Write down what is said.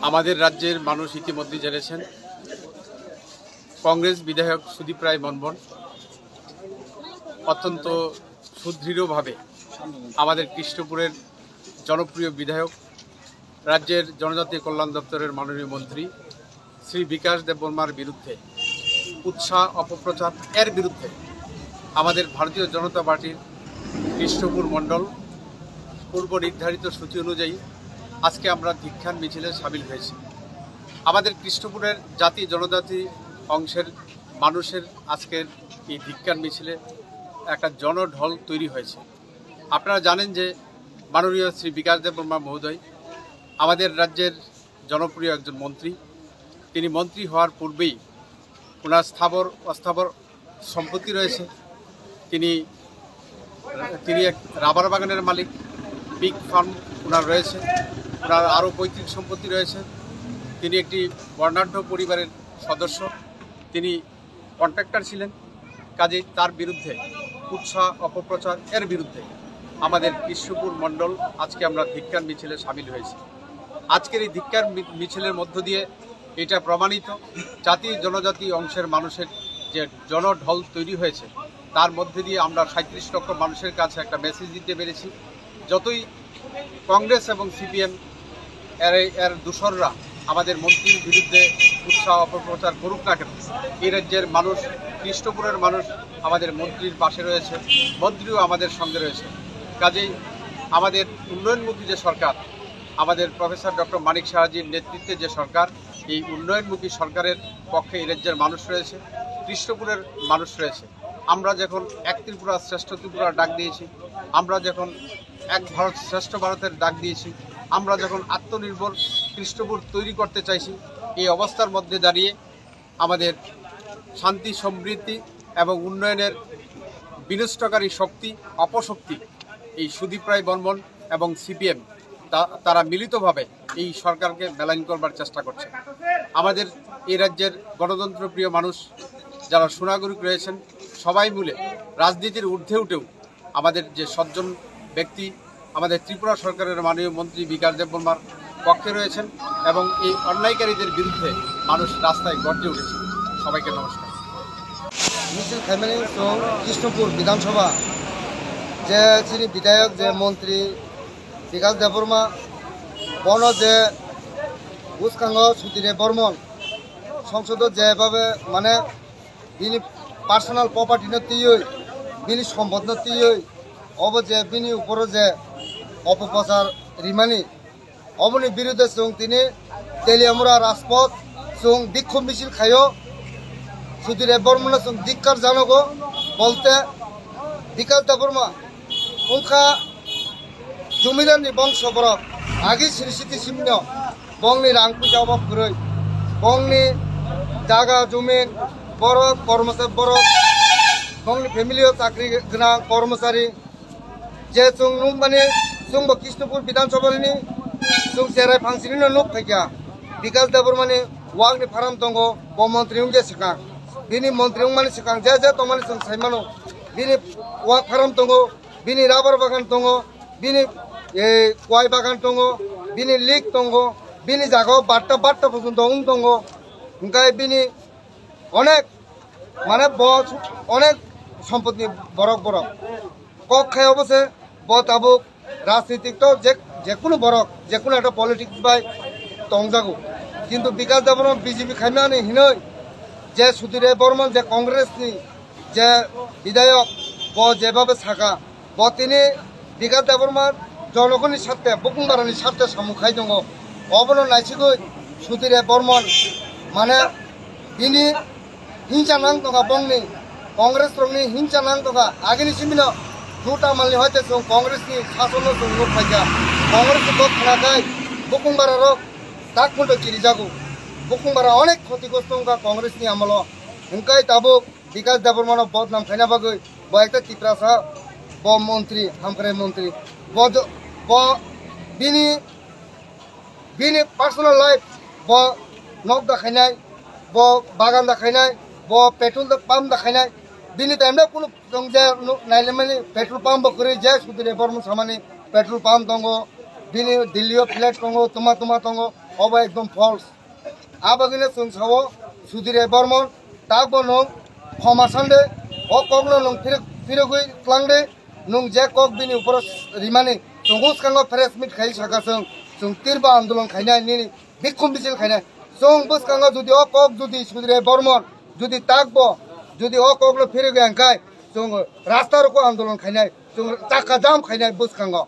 আমাদের রাজ্যের মানুষ ইতিমধ্যে জেনেছেন কংগ্রেস বিধায়ক সুদীপ রায় বর্মন অত্যন্ত সুদৃঢ়ভাবে আমাদের কৃষ্ণপুরের জনপ্রিয় বিধায়ক রাজ্যের জনজাতি কল্যাণ দপ্তরের মাননীয় মন্ত্রী শ্রী বিকাশ দেববর্মার বিরুদ্ধে উৎসাহ অপপ্রচার এর বিরুদ্ধে আমাদের ভারতীয় জনতা পার্টির কৃষ্ণপুর মণ্ডল পূর্ব নির্ধারিত সূচি অনুযায়ী আজকে আমরা ধিক্ষার মিছিলে সামিল হয়েছি। আমাদের কৃষ্ণপুরের জাতি জনজাতি অংশের মানুষের আজকের এই ধিক্ষার মিছিলে একটা জনঢল তৈরি হয়েছে। আপনারা জানেন যে মাননীয় শ্রী বিকাশ দেববর্মা মহোদয় আমাদের রাজ্যের জনপ্রিয় একজন মন্ত্রী। তিনি মন্ত্রী হওয়ার পূর্বেই ওনার স্থাবর অস্থাবর সম্পত্তি রয়েছে। তিনি এক রাবার বাগানের মালিক, পিগ ফার্ম ওনার রয়েছে, ওনার আরও পৈতৃক সম্পত্তি রয়েছে। তিনি একটি বর্ণাঢ্য পরিবারের সদস্য, তিনি কন্ট্রাক্টর ছিলেন। কাজেই তার বিরুদ্ধে উৎসাহ অপপ্রচার এর বিরুদ্ধে আমাদের কৃষ্ণপুর মণ্ডল আজকে আমরা ধিক্ষার মিছিলে সামিল হয়েছি। আজকের এই ধিক্ষার মিছিলের মধ্য দিয়ে এটা প্রমাণিত জাতি জনজাতি অংশের মানুষের যে জনঢল তৈরি হয়েছে তার মধ্যে দিয়ে আমরা ৩৭ লক্ষ মানুষের কাছে একটা মেসেজ দিতে পেরেছি। যতই কংগ্রেস এবং সিপিএম এর দূষররা আমাদের মন্ত্রীর বিরুদ্ধে উৎসাহ অপপ্রচার করুক না কেন, এই রাজ্যের মানুষ, কৃষ্ণপুরের মানুষ আমাদের মন্ত্রীর পাশে রয়েছে, মন্ত্রীও আমাদের সঙ্গে রয়েছে। কাজেই আমাদের উন্নয়নমুখী যে সরকার, আমাদের প্রফেসর ডক্টর মানিক সাহাজির নেতৃত্বে যে সরকার, এই উন্নয়নমুখী সরকারের পক্ষে এই রাজ্যের মানুষ রয়েছে, কৃষ্ণপুরের মানুষ রয়েছে। আমরা যখন এক ত্রিপুরা শ্রেষ্ঠ ত্রিপুরার ডাক দিয়েছি, আমরা যখন এক ভারত শ্রেষ্ঠ ভারতের ডাক দিয়েছি, আমরা যখন আত্মনির্ভর কৃষ্ণপুর তৈরি করতে চাইছি, এই অবস্থার মধ্যে দাঁড়িয়ে আমাদের শান্তি সমৃদ্ধি এবং উন্নয়নের বিনষ্টকারী শক্তি অপশক্তি এই সুদীপ রায় বর্মন এবং সিপিএম তারা মিলিতভাবে এই সরকারকে মেলাইন করবার চেষ্টা করছে। আমাদের এই রাজ্যের গণতন্ত্রপ্রিয় মানুষ যারা সুনাগরিক রয়েছেন সবাই মিলে রাজনীতির ঊর্ধ্বে উঠেও আমাদের যে সজ্জন ব্যক্তি আমাদের ত্রিপুরা সরকারের মাননীয় মন্ত্রী বিকাশ দেববর্মার পক্ষে রয়েছেন এবং এই অন্যায়কারীদের বিরুদ্ধে মানুষ রাস্তায় গর্জে উঠেছে। সবাইকে নমস্কার। মিছিল খাইমানি কৃষ্ণপুর বিধানসভা যে যিনি বিধায়ক যে মন্ত্রী বিকাশ দেববর্মা বন যে উৎসাঙ্গ সুধীরে বর্মন সংসদ যেভাবে মানে বিনি পার্সোনাল প্রপার্টি নয় বিনি সম্পদ নয় অব যে বিনি উপরে যে অপপ্রচার রিমানি অবনি বিরুদ্ধে তিনি তেলিয়ামুরা রাজপথ বিক্ষোভ মিছিল খাইও সুধীরে বর্মন ধিক্কার জানাগো বলতে বিকাশ দেববর্মা উনখা জমিদারনি বংশ বরক আগে স্বীকৃতি সিমন বংনি রাং পূজা অভাব করে বংনি জায়গা জমিন বরক কর্মচারী বরক বংনি ফ্যামিলিও চাকরি গোনা কর্মচারী যে মানে কৃষ্ণপুর বিধানসভাनि চেরাই फांसिनि नुक फाइया बिकास देबबर्मानि वागनि फाराम दङ ब मन्त्रि जे सिखां बिनि मन्त्रि माने सिखां जे तमानि जों साइमानो बिनि वाग फाराम दङ बिनि राबार बागान दङ बिनि गय बागान दङ बिनि लिक दङ बिनि जागायाव बाट्टा पर्यन्त दङ ओमफ्राय बिनि अनेक माने अनेक सम्पदनि बरक কক খাই অবশ্যে তাবুক রাজনীতিক তো যেকোনো বরক যেকোনো একটা পলিটিক্স বাই তংজাগো কিন্তু বিকাশ দেববর্মা বিজেপি খাইমানি হিনই যে সুধীরে বর্মন যে কংগ্রেসনি যে বিধায়ক যেভাবে থাকা তিনি বিকাশ দেববর্মার জনগণের স্বার্থে বকুংবারানি স্বার্থে সামুখাই দङ অবনো নাইছিগৈ সুধীরে বর্মন মানে বিনি হিংসা নাং দঙা বংনি কংগ্রেस रंगनि हिंसा नां दङा आगेनि सिमिनो दुटा मालनि हयते जों कांग्रेसनि शासननो जों नुक फाइया कांग्रेस को खानाखाय बुकुंबारा रक दाग फुलबो गिरिजागौ बुकुंबारा अनेक क्षतिग्रस्त दंगा कांग्रेसनि आमल ओंखाय दाबो बिकास देबबर्मानो बदनाम खायना बागै ब एकटा तिप्रासा ब मन्त्री हामक्राय मन्त्री ब बिनि पार्सोनल लाइफ ब नक दाखायनाय ब बागान दाखायनाय ब पेट्रोल पाम्प दाखायनाय बिनि टाइमना कोनो दं जे नाइलेमानि पेट्रोल पाम्प बकरि जे सुधीरे बर्मन सामानि पेट्रोल पाम्प दङ बिनि दिल्लीयाव फ्लेट दङ तुमा दङ अब एकदम फल्स आबागिनो जों सावो सुधीर बर्मन ताकबो नों खमासान्दे अ कगनो नों फिरगुई क्लांदे नों जे कक बिनि ऊपर रिमानि जों उसकांगो प्रेस मिट खाइ सागासों जों तिरबा आंदोलन खाइनाय नि बिखुम बिसिल खाइनाय जों बुसकांगो जुदि अ कक जुदि सुधीर बर्मन जुदि ताकबो जुदि अ कगलो फिरगुई आंखाय जों रास्ता रोको आंदोलन खाइनाय जों चाका जाम खाइनाय बुसकांगो